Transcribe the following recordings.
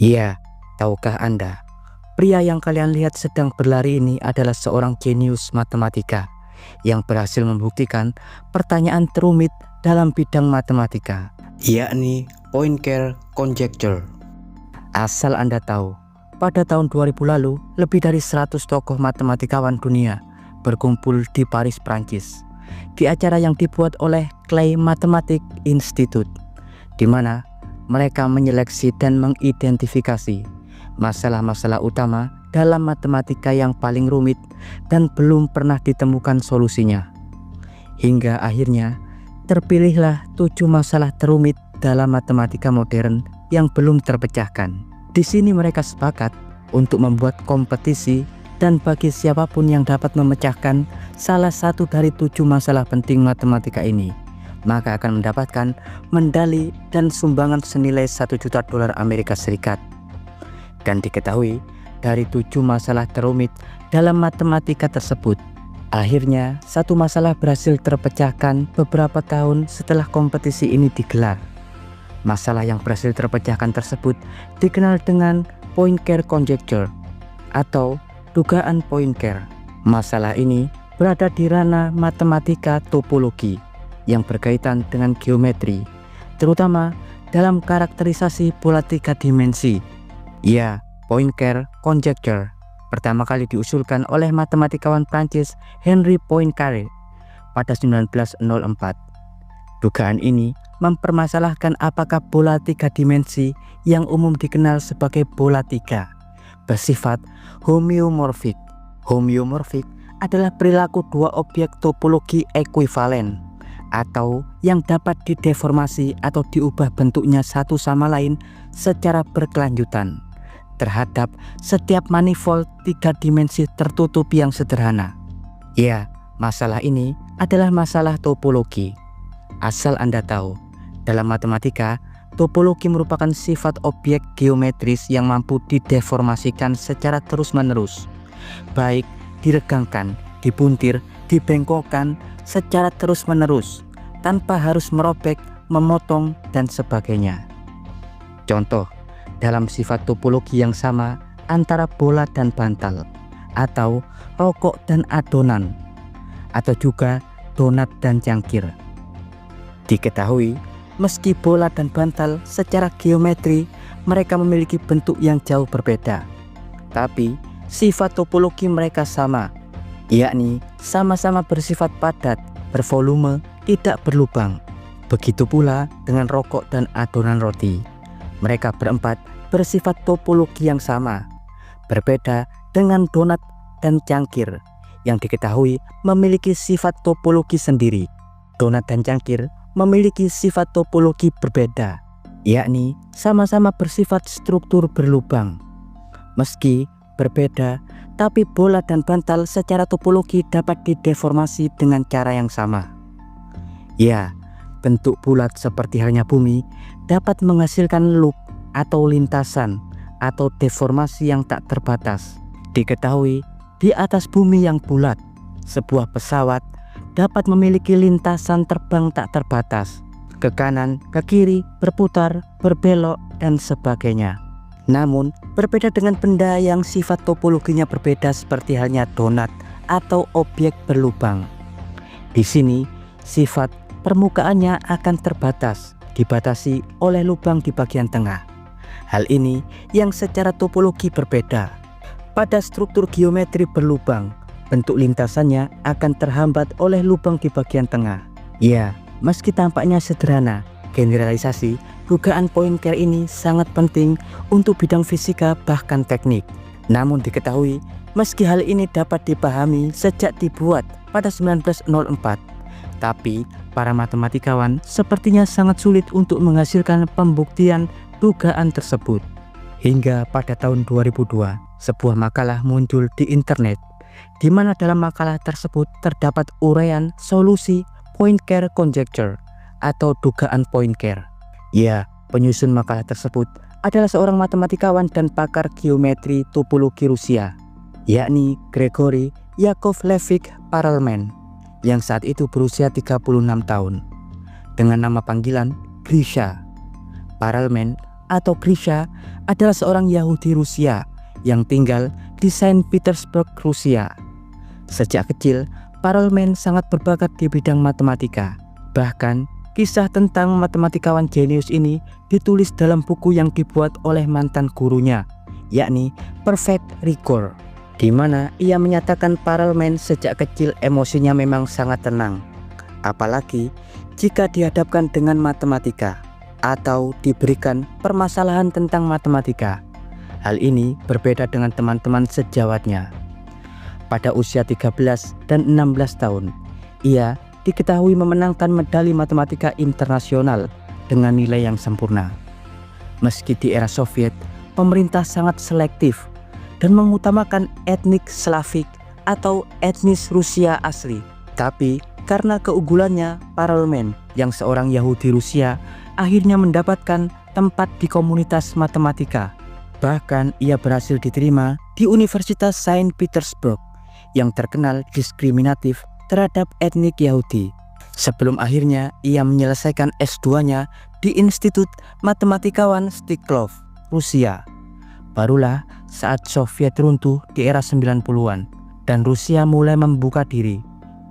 Iya, tahukah Anda, pria yang kalian lihat sedang berlari ini adalah seorang jenius matematika yang berhasil membuktikan pertanyaan terumit dalam bidang matematika, yakni Poincare Conjecture. Asal Anda tahu, pada tahun 2000 lalu, lebih dari 100 tokoh matematikawan dunia berkumpul di Paris, Prancis, di acara yang dibuat oleh Clay Mathematics Institute, di mana mereka menyeleksi dan mengidentifikasi masalah-masalah utama dalam matematika yang paling rumit dan belum pernah ditemukan solusinya. Hingga akhirnya terpilihlah 7 masalah terumit dalam matematika modern yang belum terpecahkan. Di sini mereka sepakat untuk membuat kompetisi, dan bagi siapapun yang dapat memecahkan salah satu dari 7 masalah penting matematika ini, maka akan mendapatkan medali dan sumbangan senilai $1 juta Amerika Serikat. Dan diketahui dari 7 masalah terumit dalam matematika tersebut, akhirnya satu masalah berhasil terpecahkan beberapa tahun setelah kompetisi ini digelar. Masalah yang berhasil terpecahkan tersebut dikenal dengan Poincare Conjecture atau dugaan Poincare. Masalah ini berada di ranah matematika topologi yang berkaitan dengan geometri, terutama dalam karakterisasi pola 3 dimensi. Ya, Poincare Conjecture pertama kali diusulkan oleh matematikawan Prancis Henri Poincaré pada 1904. Dugaan ini mempermasalahkan apakah bola 3 dimensi yang umum dikenal sebagai bola 3 bersifat homeomorfik. Homeomorfik adalah perilaku dua objek topologi ekuivalen atau yang dapat dideformasi atau diubah bentuknya satu sama lain secara berkelanjutan terhadap setiap manifold 3 dimensi tertutup yang sederhana. Ya, masalah ini adalah masalah topologi. Asal Anda tahu, dalam matematika, topologi merupakan sifat objek geometris yang mampu dideformasikan secara terus-menerus, baik diregangkan, dipuntir, dibengkokkan secara terus-menerus, tanpa harus merobek, memotong, dan sebagainya. Contoh, dalam sifat topologi yang sama antara bola dan bantal, atau rokok dan adonan, atau juga donat dan cangkir. Diketahui, meski bola dan bantal secara geometri mereka memiliki bentuk yang jauh berbeda, tapi sifat topologi mereka sama, yakni sama-sama bersifat padat, bervolume, tidak berlubang. Begitu pula dengan rokok dan adonan roti. Mereka berempat bersifat topologi yang sama, berbeda dengan donat dan cangkir yang diketahui memiliki sifat topologi sendiri. Donat dan cangkir memiliki sifat topologi berbeda, yakni sama-sama bersifat struktur berlubang. Meski berbeda, tapi bola dan bantal secara topologi dapat dideformasi dengan cara yang sama. Ya, bentuk bulat seperti halnya bumi dapat menghasilkan loop atau lintasan atau deformasi yang tak terbatas. Diketahui di atas bumi yang bulat, sebuah pesawat dapat memiliki lintasan terbang tak terbatas, ke kanan, ke kiri, berputar, berbelok, dan sebagainya. Namun, berbeda dengan benda yang sifat topologinya berbeda seperti halnya donat atau objek berlubang. Di sini, sifat permukaannya akan terbatas, dibatasi oleh lubang di bagian tengah. Hal ini yang secara topologi berbeda. Pada struktur geometri berlubang, bentuk lintasannya akan terhambat oleh lubang di bagian tengah. Ya, meski tampaknya sederhana, generalisasi dugaan Poincare ini sangat penting untuk bidang fisika bahkan teknik. Namun diketahui, meski hal ini dapat dipahami sejak dibuat pada 1904, tapi para matematikawan sepertinya sangat sulit untuk menghasilkan pembuktian dugaan tersebut. Hingga pada tahun 2002, sebuah makalah muncul di internet, di mana dalam makalah tersebut terdapat uraian solusi Poincare Conjecture atau dugaan Poincare. Ya, penyusun makalah tersebut adalah seorang matematikawan dan pakar geometri topologi Rusia, yakni Gregory Yakovlevich Perelman, yang saat itu berusia 36 tahun. Dengan nama panggilan Grisha, Perelman atau Grisha adalah seorang Yahudi Rusia yang tinggal di Saint Petersburg, Rusia. Sejak kecil, Perelman sangat berbakat di bidang matematika. Bahkan, kisah tentang matematikawan jenius ini ditulis dalam buku yang dibuat oleh mantan gurunya, yakni Perfect Rigor, di mana ia menyatakan Perelman sejak kecil emosinya memang sangat tenang, apalagi jika dihadapkan dengan matematika atau diberikan permasalahan tentang matematika. Hal ini berbeda dengan teman-teman sejawatnya. Pada usia 13 dan 16 tahun, ia diketahui memenangkan medali matematika internasional dengan nilai yang sempurna. Meski di era Soviet, pemerintah sangat selektif dan mengutamakan etnik Slavik atau etnis Rusia asli. Tapi karena keunggulannya, Perelman yang seorang Yahudi Rusia akhirnya mendapatkan tempat di komunitas matematika. Bahkan ia berhasil diterima di Universitas Saint Petersburg yang terkenal diskriminatif terhadap etnik Yahudi. Sebelum akhirnya ia menyelesaikan S2-nya di Institut Matematikawan Stiklov, Rusia. Barulah saat Soviet runtuh di era 90-an dan Rusia mulai membuka diri.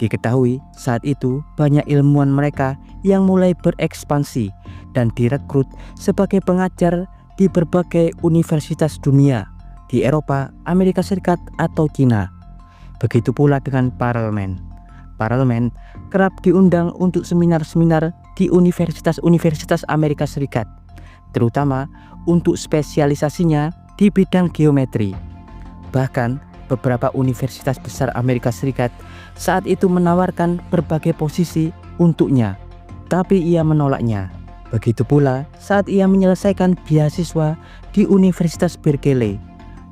Diketahui saat itu banyak ilmuwan mereka yang mulai berekspansi dan direkrut sebagai pengajar di berbagai universitas dunia di Eropa, Amerika Serikat, atau Cina. Begitu pula dengan Perelman. Perelman kerap diundang untuk seminar-seminar di universitas-universitas Amerika Serikat, terutama untuk spesialisasinya di bidang geometri. Bahkan beberapa universitas besar Amerika Serikat saat itu menawarkan berbagai posisi untuknya, tapi ia menolaknya. Begitu pula saat ia menyelesaikan beasiswa di Universitas Berkeley.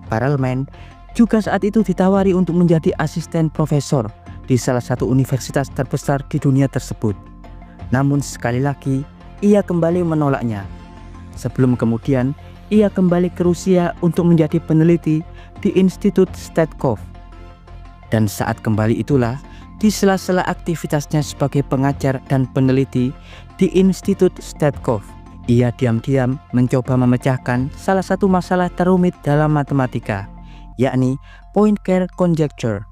Perelman juga saat itu ditawari untuk menjadi asisten profesor di salah satu universitas terbesar di dunia tersebut. Namun sekali lagi, ia kembali menolaknya. Sebelum kemudian, ia kembali ke Rusia untuk menjadi peneliti di Institut Stetkov. Dan saat kembali itulah, di sela-sela aktivitasnya sebagai pengajar dan peneliti di Institut Stetkov, ia diam-diam mencoba memecahkan salah satu masalah terumit dalam matematika, yakni Poincare Conjecture.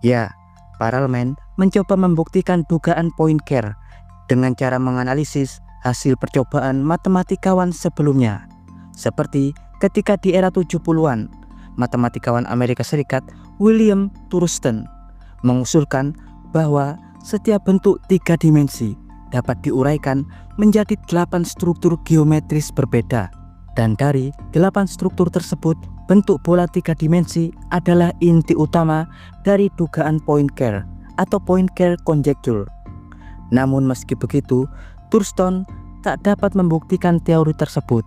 Ya, Perelman mencoba membuktikan dugaan Poincare dengan cara menganalisis hasil percobaan matematikawan sebelumnya. Seperti ketika di era 70-an, matematikawan Amerika Serikat William Thurston mengusulkan bahwa setiap bentuk 3 dimensi dapat diuraikan menjadi 8 struktur geometris berbeda. Dan dari 8 struktur tersebut, bentuk bola 3 dimensi adalah inti utama dari dugaan Poincare atau Poincare Conjecture. Namun meski begitu, Thurston tak dapat membuktikan teori tersebut.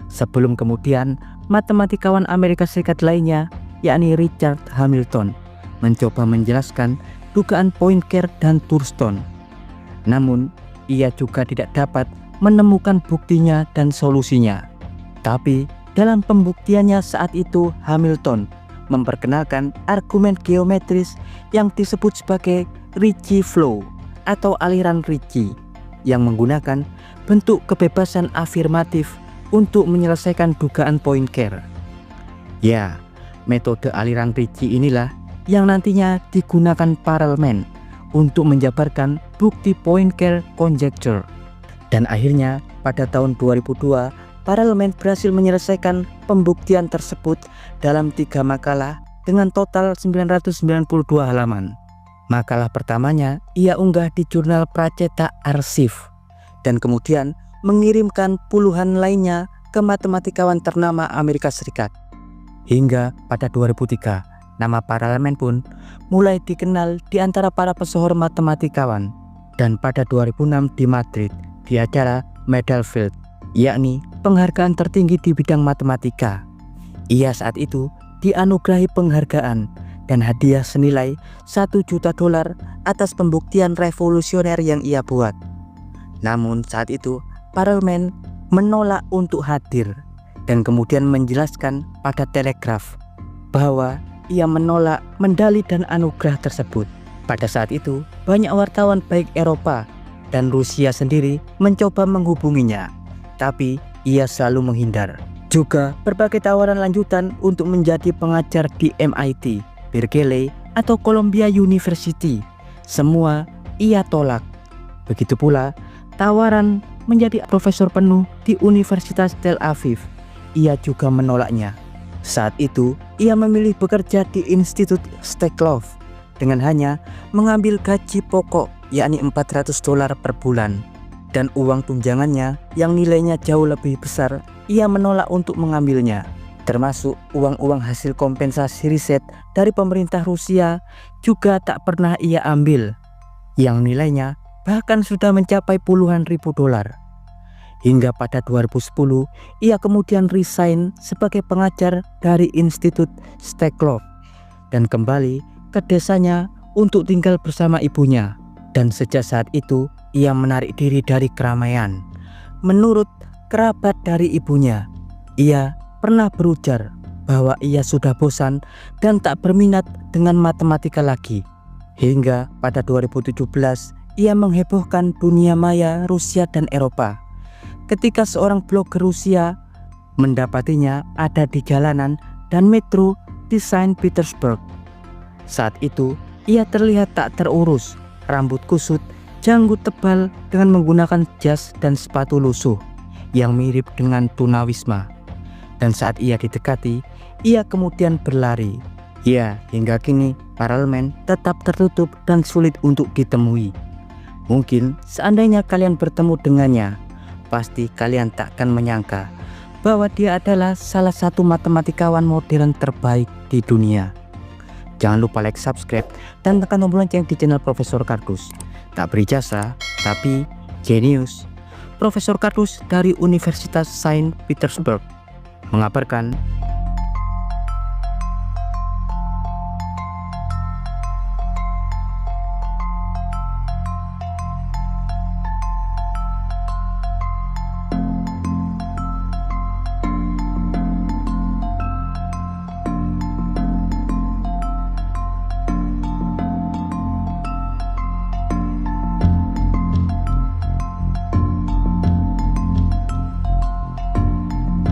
Sebelum kemudian, matematikawan Amerika Serikat lainnya, yakni Richard Hamilton, mencoba menjelaskan dugaan Poincare dan Thurston. Namun, ia juga tidak dapat menemukan buktinya dan solusinya. Tapi dalam pembuktiannya saat itu, Hamilton memperkenalkan argumen geometris yang disebut sebagai Ricci flow atau aliran Ricci, yang menggunakan bentuk kebebasan afirmatif untuk menyelesaikan dugaan Poincare. Ya, metode aliran Ricci inilah yang nantinya digunakan Perelman untuk menjabarkan bukti Poincare Conjecture. Dan akhirnya pada tahun 2002, Perelman berhasil menyelesaikan pembuktian tersebut dalam 3 makalah dengan total 992 halaman. Makalah pertamanya ia unggah di jurnal Pracetak Arsif dan kemudian mengirimkan puluhan lainnya ke matematikawan ternama Amerika Serikat. Hingga pada 2003, nama Perelman pun mulai dikenal di antara para pesohor matematikawan. Dan pada 2006 di Madrid, di acara Medalfield, yakni penghargaan tertinggi di bidang matematika, ia saat itu dianugerahi penghargaan dan hadiah senilai $1 juta atas pembuktian revolusioner yang ia buat. Namun saat itu Perelman menolak untuk hadir dan kemudian menjelaskan pada Telegraph bahwa ia menolak medali dan anugerah tersebut. Pada saat itu banyak wartawan baik Eropa dan Rusia sendiri mencoba menghubunginya, tapi ia selalu menghindar. Juga berbagai tawaran lanjutan untuk menjadi pengajar di MIT, Berkeley, atau Columbia University. Semua ia tolak. Begitu pula tawaran menjadi profesor penuh di Universitas Tel Aviv. Ia juga menolaknya. Saat itu, ia memilih bekerja di Institut Steklov dengan hanya mengambil gaji pokok yakni $400 per bulan. Dan uang tunjangannya yang nilainya jauh lebih besar, ia menolak untuk mengambilnya. Termasuk uang-uang hasil kompensasi riset dari pemerintah Rusia juga tak pernah ia ambil, yang nilainya bahkan sudah mencapai puluhan ribu dolar. Hingga pada 2010, ia kemudian resign sebagai pengajar dari Institut Steklov dan kembali ke desanya untuk tinggal bersama ibunya. Dan sejak saat itu, ia menarik diri dari keramaian. Menurut kerabat dari ibunya, ia pernah berujar bahwa ia sudah bosan dan tak berminat dengan matematika lagi. Hingga pada 2017, ia menghebohkan dunia maya Rusia dan Eropa ketika seorang blogger Rusia mendapatinya ada di jalanan dan metro di Saint Petersburg. Saat itu, ia terlihat tak terurus, rambut kusut, janggut tebal dengan menggunakan jas dan sepatu lusuh yang mirip dengan tunawisma. Dan saat ia didekati, ia kemudian berlari. Ya, hingga kini parlemen tetap tertutup dan sulit untuk ditemui. Mungkin seandainya kalian bertemu dengannya, pasti kalian takkan menyangka bahwa dia adalah salah satu matematikawan modern terbaik di dunia. Jangan lupa like, subscribe, dan tekan tombol lonceng di channel Profesor Kardus. Tak berijazah, tapi jenius. Profesor Kardus dari Universitas Saint Petersburg mengabarkan